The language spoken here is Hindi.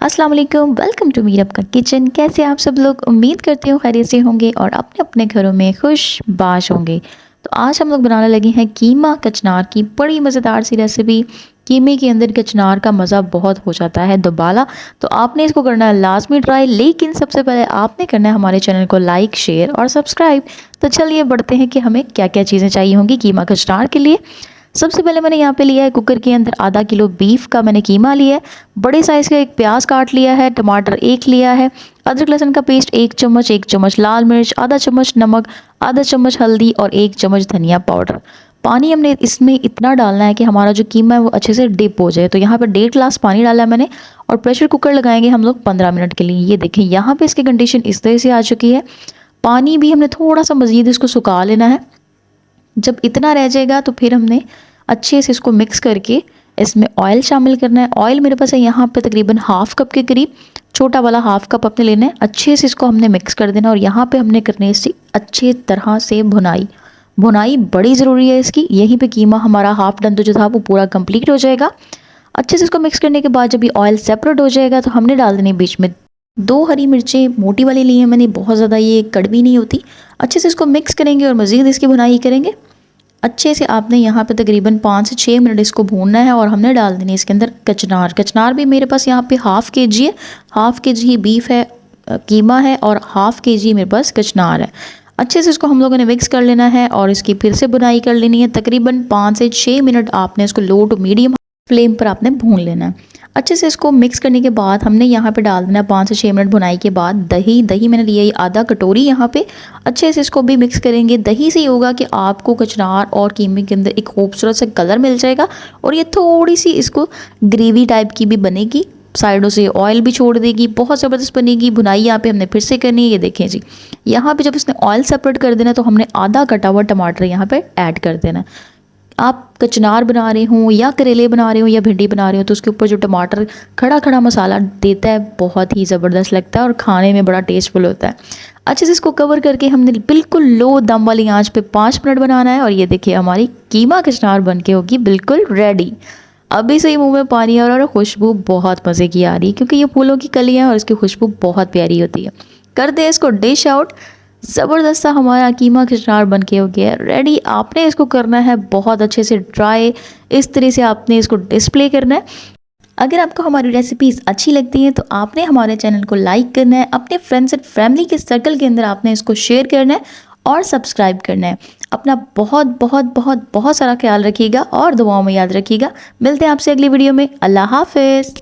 अस्सलाम वालेकुम, वेलकम टू मीरब का किचन। कैसे आप सब लोग? उम्मीद करती हूँ खैरियत से होंगे और अपने अपने घरों में खुशबाश होंगे। तो आज हम लोग बनाने लगे हैं कीमा कचनार की बड़ी मज़ेदार सी रेसिपी। कीमे के अंदर कचनार का मज़ा बहुत हो जाता है दुबाला। तो आपने इसको करना है लाजमी ट्राई, लेकिन सबसे पहले आपने करना है हमारे चैनल को लाइक, शेयर और सब्सक्राइब। तो चलिए बढ़ते हैं कि हमें क्या क्या चीज़ें चाहिए होंगी कीमा कचनार के लिए। सबसे पहले मैंने यहाँ पे लिया है कुकर के अंदर आधा किलो बीफ का मैंने कीमा लिया है। बड़े साइज़ का एक प्याज काट लिया है, टमाटर एक लिया है, अदरक लहसुन का पेस्ट एक चम्मच लाल मिर्च, आधा चम्मच नमक, आधा चम्मच हल्दी और एक चम्मच धनिया पाउडर। पानी हमने इसमें इतना डालना है कि हमारा जो कीमा है वो अच्छे से डिप हो जाए। तो यहाँ पे 1.5 गिलास पानी डाला है मैंने और प्रेशर कुकर लगाएंगे हम लोग 15 मिनट के लिए। ये देखें यहाँ पे इसकी कंडीशन इस तरह से आ चुकी है। पानी भी हमने थोड़ा सा मज़ीद इसको सुखा लेना है। जब इतना रह जाएगा तो फिर हमने अच्छे से इसको मिक्स करके इसमें ऑयल शामिल करना है। ऑयल मेरे पास है यहाँ पे तकरीबन हाफ कप के करीब, छोटा वाला हाफ कप अपने लेना है। अच्छे से इसको हमने मिक्स कर देना और यहाँ पे हमने करनी है इसकी अच्छे तरह से भुनाई। भुनाई बड़ी ज़रूरी है इसकी। यहीं पे कीमा हमारा हाफ डन तो जो था वो पूरा कंप्लीट हो जाएगा। अच्छे से इसको मिक्स करने के बाद जब ये ऑयल सेपरेट हो जाएगा तो हमने डाल देनी बीच में 2 हरी मिर्चें मोटी वाली ली हैं मैंने, बहुत ज़्यादा ये कड़वी नहीं होती। अच्छे से इसको मिक्स करेंगे और मज़ीद इसकी भुनाई करेंगे। अच्छे से आपने यहाँ पे तकरीबन 5 से 6 मिनट इसको भूनना है और हमने डाल देनी है इसके अंदर कचनार। कचनार भी मेरे पास यहाँ पे हाफ़ के जी है, हाफ़ के जी बीफ है, कीमा है और हाफ़ के जी मेरे पास कचनार है। अच्छे से इसको हम लोगों ने मिक्स कर लेना है और इसकी फिर से बुनाई कर लेनी है। तकरीबन 5 से 6 मिनट आपने इसको लो टू मीडियम फ्लेम पर आपने भून लेना है। अच्छे से इसको मिक्स करने के बाद हमने यहाँ पे डाल देना है 5 से 6 मिनट भुनाई के बाद दही मैंने लिया है आधा कटोरी यहाँ पे। अच्छे से इसको भी मिक्स करेंगे। दही से ही होगा कि आपको कचनार और कीमे के अंदर एक खूबसूरत सा कलर मिल जाएगा और ये थोड़ी सी इसको ग्रेवी टाइप की भी बनेगी, साइडों से ऑयल भी छोड़ देगी, बहुत ज़बरदस्त बनेगी। भुनाई यहाँ पे हमने फिर से करनी है। ये देखें जी, यहाँ पे जब इसने ऑयल सेपरेट कर देना तो हमने आधा कटा हुआ टमाटर यहाँ पे ऐड कर देना। आप कचनार बना रहे हो या करेले बना रहे हो या भिंडी बना रहे हो तो उसके ऊपर जो टमाटर खड़ा खड़ा मसाला देता है बहुत ही ज़बरदस्त लगता है और खाने में बड़ा टेस्टफुल होता है। अच्छे से इसको कवर करके हमने बिल्कुल लो दम वाली आंच पे 5 मिनट बनाना है और ये देखिए हमारी कीमा कचनार बन के होगी बिल्कुल रेडी। अभी से ही मुंह में पानी आ रहा है और खुशबू बहुत मज़े की आ रही है क्योंकि ये फूलों की कलियाँ और इसकी खुशबू बहुत प्यारी होती है। कर दे इसको डिश आउट। ज़बरदस्त सा हमारा कीमा कचनार बन के हो गया है रेडी। आपने इसको करना है बहुत अच्छे से ड्राई, इस तरह से आपने इसको डिस्प्ले करना है। अगर आपको हमारी रेसिपीज़ अच्छी लगती हैं तो आपने हमारे चैनल को लाइक करना है, अपने फ्रेंड्स एंड फैमिली के सर्कल के अंदर आपने इसको शेयर करना है और सब्सक्राइब करना है। अपना बहुत बहुत बहुत बहुत सारा ख्याल रखिएगा और दुआओं में याद रखिएगा। मिलते हैं आपसे अगली वीडियो में। अल्लाह हाफिज़।